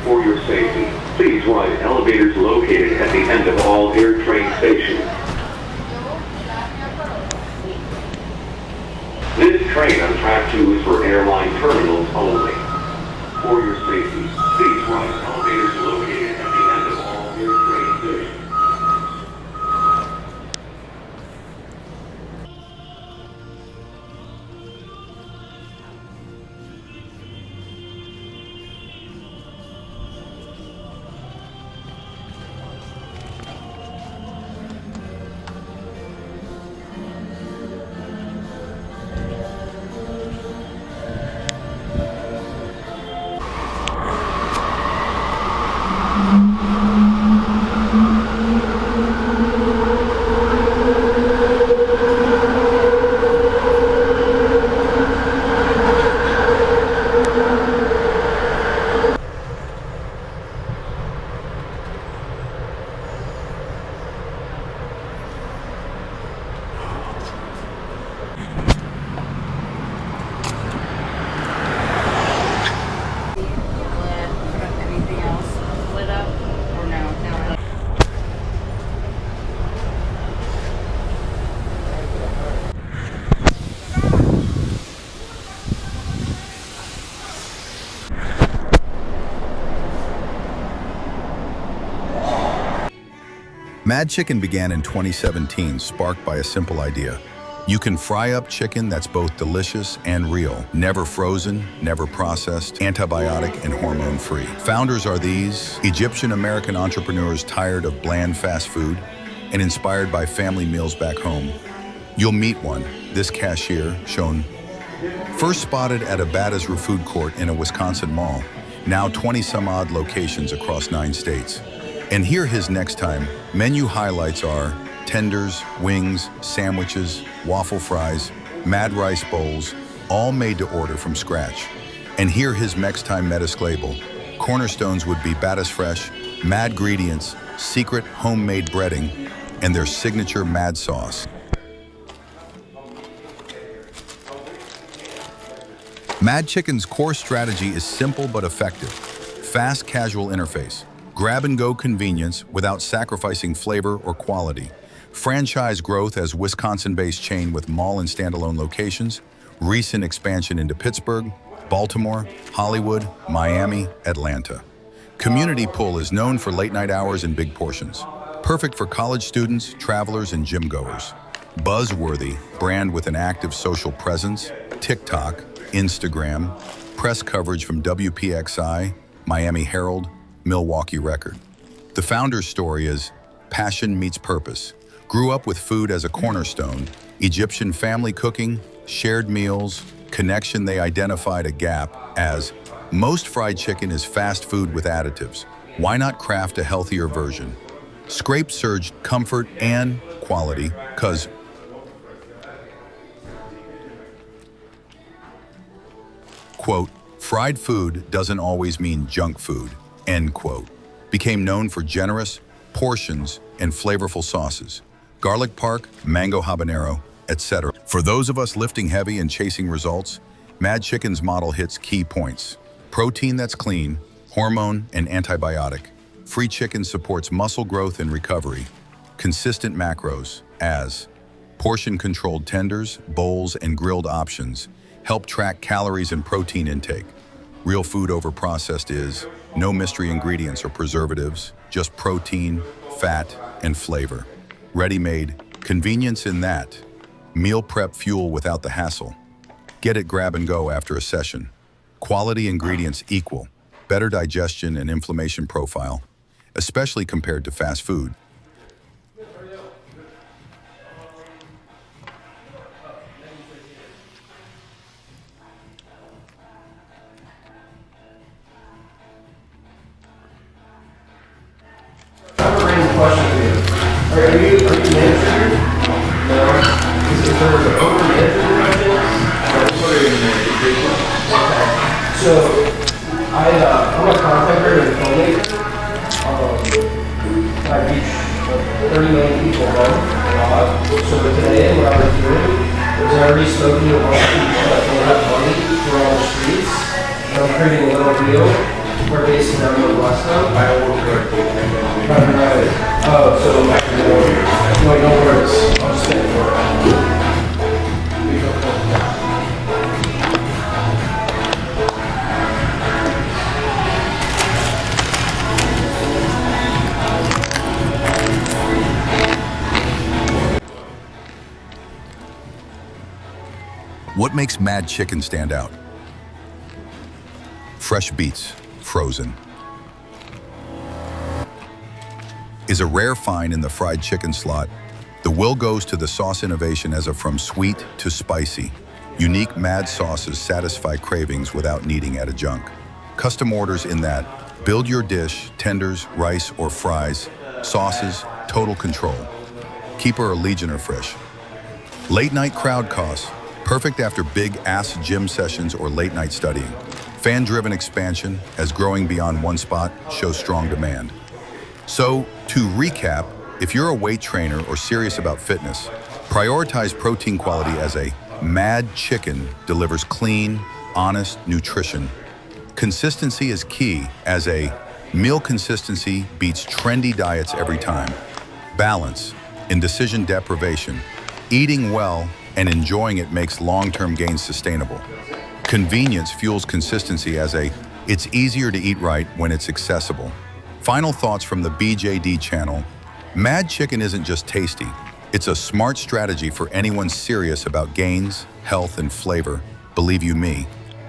For your safety, please ride elevators located at the end of all air train stations. This train on track 2 is for airline terminals only. For your safety, please ride elevators located at the end of all air train stations. Mad Chicken began in 2017, sparked by a simple idea. You can fry up chicken that's both delicious and real, never frozen, never processed, antibiotic and hormone-free. Founders are these Egyptian-American entrepreneurs tired of bland fast food and inspired by family meals back home. You'll meet one, this cashier, shown first spotted at a Bada's food court in a Wisconsin mall, now 20-some-odd locations across 9 states. And here his next time, menu highlights are tenders, wings, sandwiches, waffle fries, mad rice bowls, all made to order from scratch. And here his next time Metis label. Cornerstones would be Bada's Fresh, mad ingredients, secret homemade breading, and their signature mad sauce. Mad Chicken's core strategy is simple but effective. Fast casual interface. Grab-and-go convenience without sacrificing flavor or quality. Franchise growth as Wisconsin-based chain with mall and standalone locations. Recent expansion into Pittsburgh, Baltimore, Hollywood, Miami, Atlanta. Community pull is known for late-night hours and big portions. Perfect for college students, travelers, and gym goers. Buzzworthy brand with an active social presence. TikTok, Instagram, press coverage from WPXI, Miami Herald, Milwaukee Record. The founder's story is passion meets purpose. Grew up with food as a cornerstone, Egyptian family cooking, shared meals, connection, they identified a gap as most fried chicken is fast food with additives. Why not craft a healthier version? Scrape surged comfort and quality, because quote, fried food doesn't always mean junk food, end quote. Became known for generous portions and flavorful sauces. Garlic park, mango habanero, etc. For those of us lifting heavy and chasing results, Mad Chicken's model hits key points. Protein that's clean, hormone and antibiotic. Free chicken supports muscle growth and recovery. Consistent macros as portion-controlled tenders, bowls, and grilled options help track calories and protein intake. Real food over processed is no mystery ingredients or preservatives, just protein, fat, and flavor. Ready-made, convenience in that. Meal prep fuel without the hassle. Get it grab and go after a session. Quality ingredients equal, better digestion and inflammation profile, especially compared to fast food. I have a random question for you. Are you manager? No. Is there an owner manager by chance? Okay. So, I'm a contractor and filmmaker. I reach 30 million people a month. So today, what I was doing was I already spoken to a bunch of people that don't have money for all the streets. And I'm creating a little reel. We're based in West now. I work right. Oh, so no worries. I'll just get it for it. What makes Mad Chicken stand out? Fresh beets, frozen. Is a rare find in the fried chicken slot. The will goes to the sauce innovation as a from sweet to spicy. Unique Mad sauces satisfy cravings without needing added junk. Custom orders in that build your dish, tenders, rice, or fries, sauces, total control. Keeper or Legionnaire fresh. Late night crowd costs, perfect after big ass gym sessions or late night studying. Fan-driven expansion, as growing beyond one spot shows strong demand. So, to recap, if you're a weight trainer or serious about fitness, prioritize protein quality as a Mad Chicken delivers clean, honest nutrition. Consistency is key as a meal consistency beats trendy diets every time. Balance in decision deprivation. Eating well and enjoying it makes long-term gains sustainable. Convenience fuels consistency as a it's easier to eat right when it's accessible. Final thoughts from the BJD channel. Mad Chicken isn't just tasty, it's a smart strategy for anyone serious about gains, health, and flavor, believe you me.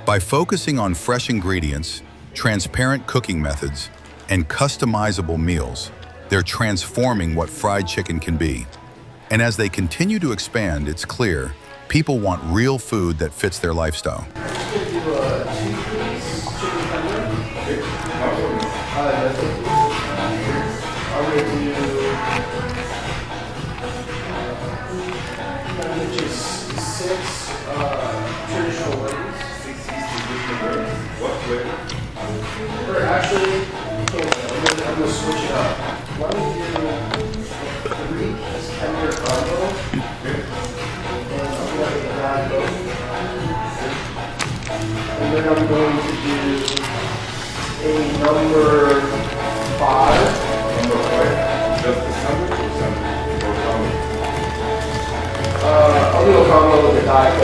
By focusing on fresh ingredients, transparent cooking methods, and customizable meals, they're transforming what fried chicken can be. And as they continue to expand, it's clear people want real food that fits their lifestyle. Traditional wings. 6 traditional wings. What flavor? Or actually, I'm going to switch it up. Why don't we do 3 tender combo? And something like a bad boat. And then I'm going to do a number 5. Number 5? Just the sandwich or something? Or combo? I'll do a combo with a diet